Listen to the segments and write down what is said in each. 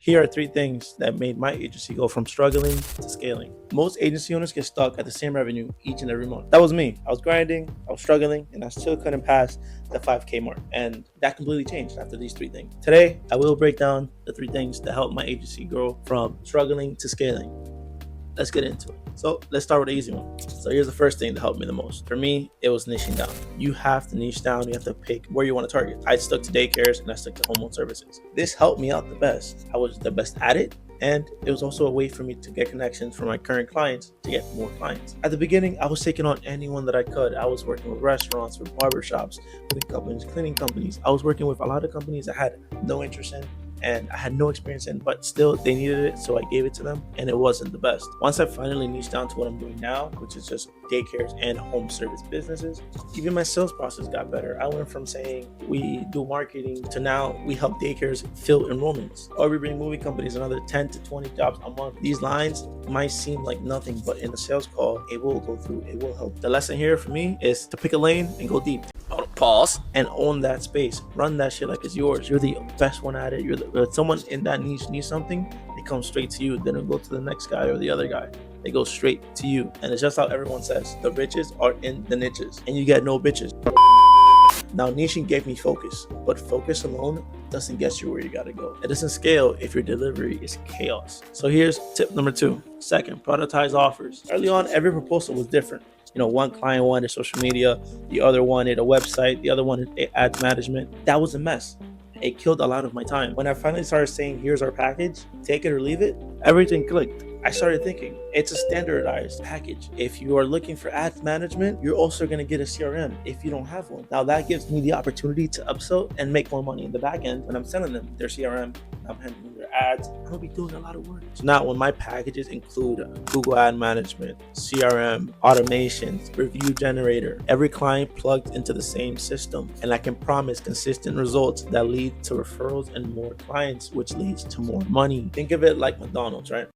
Here are 3 things that made my agency go from struggling to scaling. Most agency owners get stuck at the same revenue each and every month. That was me. I was grinding, I was struggling, and I still couldn't pass the 5K mark. And that completely changed after these 3 things. Today, I will break down the 3 things that helped my agency grow from struggling to scaling. Let's get into it. So let's start with the easy one. So here's the first thing that helped me the most. For me, it was niching down. You have to niche down. You have to pick where you want to target. I stuck to daycares and I stuck to home services. This helped me out the best. I was the best at it. And it was also a way for me to get connections from my current clients to get more clients. At the beginning, I was taking on anyone that I could. I was working with restaurants, with barbershops, moving companies, cleaning companies. I was working with a lot of companies that had no interest in and I had no experience in, but still they needed it, so I gave it to them, and it wasn't the best. Once I finally niched down to what I'm doing now, which is just daycares and home service businesses, even my sales process got better. I went from saying we do marketing to now we help daycares fill enrollments, or we bring movie companies another 10 to 20 jobs a month. These lines might seem like nothing, but in a sales call, it will go through, it will help. The lesson here for me is to pick a lane and go deep. Pause and own that space. Run that shit like it's yours. You're the best one at it. Someone in that niche needs something, they come straight to you. They don't go to the next guy or the other guy. They go straight to you. And it's just how everyone says, the riches are in the niches, and you get no bitches. Now, niching gave me focus, but focus alone doesn't get you where you gotta go. It doesn't scale if your delivery is chaos. So here's tip number 2. Second, productize offers. Early on, every proposal was different. One client wanted social media, the other wanted a website, the other wanted ads management. That was a mess. It killed a lot of my time. When I finally started saying, here's our package, take it or leave it, everything clicked. I started thinking, it's a standardized package. If you are looking for ads management, you're also gonna get a CRM if you don't have one. Now that gives me the opportunity to upsell and make more money in the back end when I'm selling them their CRM, I'm handling their ads, I'm gonna be doing a lot of work. So now when my packages include Google Ad Management, CRM, automations, review generator, every client plugged into the same system, and I can promise consistent results that lead to referrals and more clients, which leads to more money. Think of it like McDonald's, right?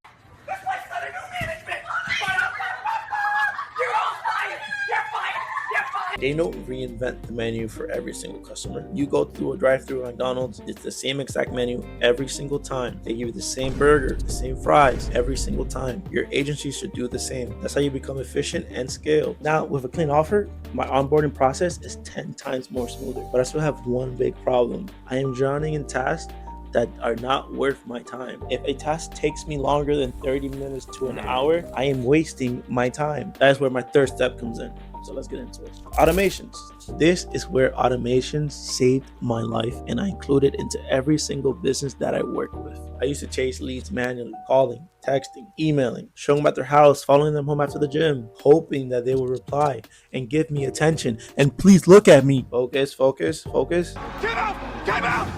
They don't reinvent the menu for every single customer. You go through a drive-through at McDonald's, it's the same exact menu every single time. They give you the same burger, the same fries every single time. Your agency should do the same. That's how you become efficient and scale. Now, with a clean offer, my onboarding process is 10 times more smoother. But I still have one big problem. I am drowning in tasks that are not worth my time. If a task takes me longer than 30 minutes to an hour, I am wasting my time. That is where my third step comes in. So let's get into it. Automations. This is where automations saved my life, and I include it into every single business that I work with. I used to chase leads manually, calling, texting, emailing, showing them at their house, following them home after the gym, hoping that they will reply and give me attention. And please look at me. Focus, focus, focus. Time out!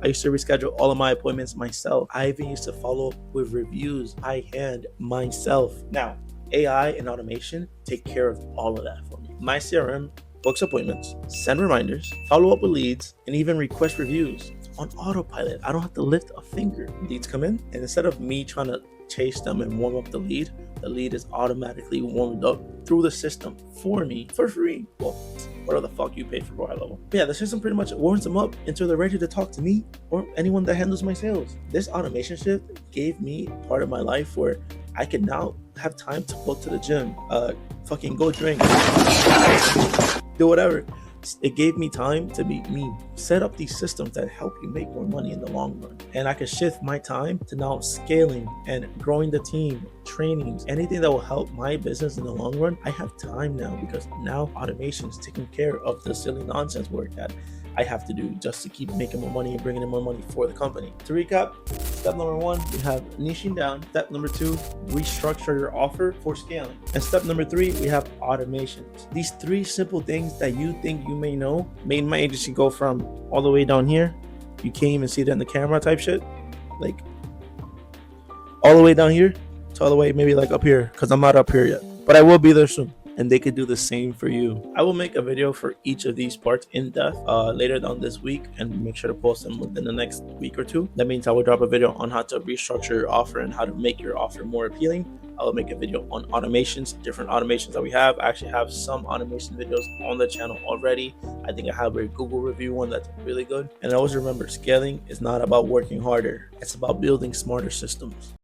I used to reschedule all of my appointments myself. I even used to follow up with reviews by hand myself. Now, AI and automation take care of all of that for me. My CRM books appointments, send reminders, follow up with leads, and even request reviews on autopilot. I don't have to lift a finger. Leads come in, and instead of me trying to chase them and warm up the lead is automatically warmed up through the system for me for free. Well, whatever the fuck you pay for high level. But yeah, the system pretty much warms them up until they're ready to talk to me or anyone that handles my sales. This automation shift gave me part of my life where I can now have time to go to the gym, fucking go drink, do whatever. It gave me time to be me. Set up these systems that help you make more money in the long run. And I can shift my time to now scaling and growing the team, trainings, anything that will help my business in the long run. I have time now because now automation is taking care of the silly nonsense work that I have to do just to keep making more money and bringing in more money for the company. To recap, step number 1, we have niching down. Step number 2, restructure your offer for scaling. And step number 3, we have automations. These 3 simple things that you think you may know made my agency go from all the way down here. You can't even see it in the camera type shit. Like all the way down here to all the way maybe like up here, because I'm not up here yet. But I will be there soon. And they could do the same for you. I will make a video for each of these parts in depth later on this week and make sure to post them within the next week or 2. That means I will drop a video on how to restructure your offer and how to make your offer more appealing I will make a video on automations, different automations that we have. I actually have some automation videos on the channel already. I think I have a Google review one that's really good. And always remember, scaling is not about working harder. It's about building smarter systems.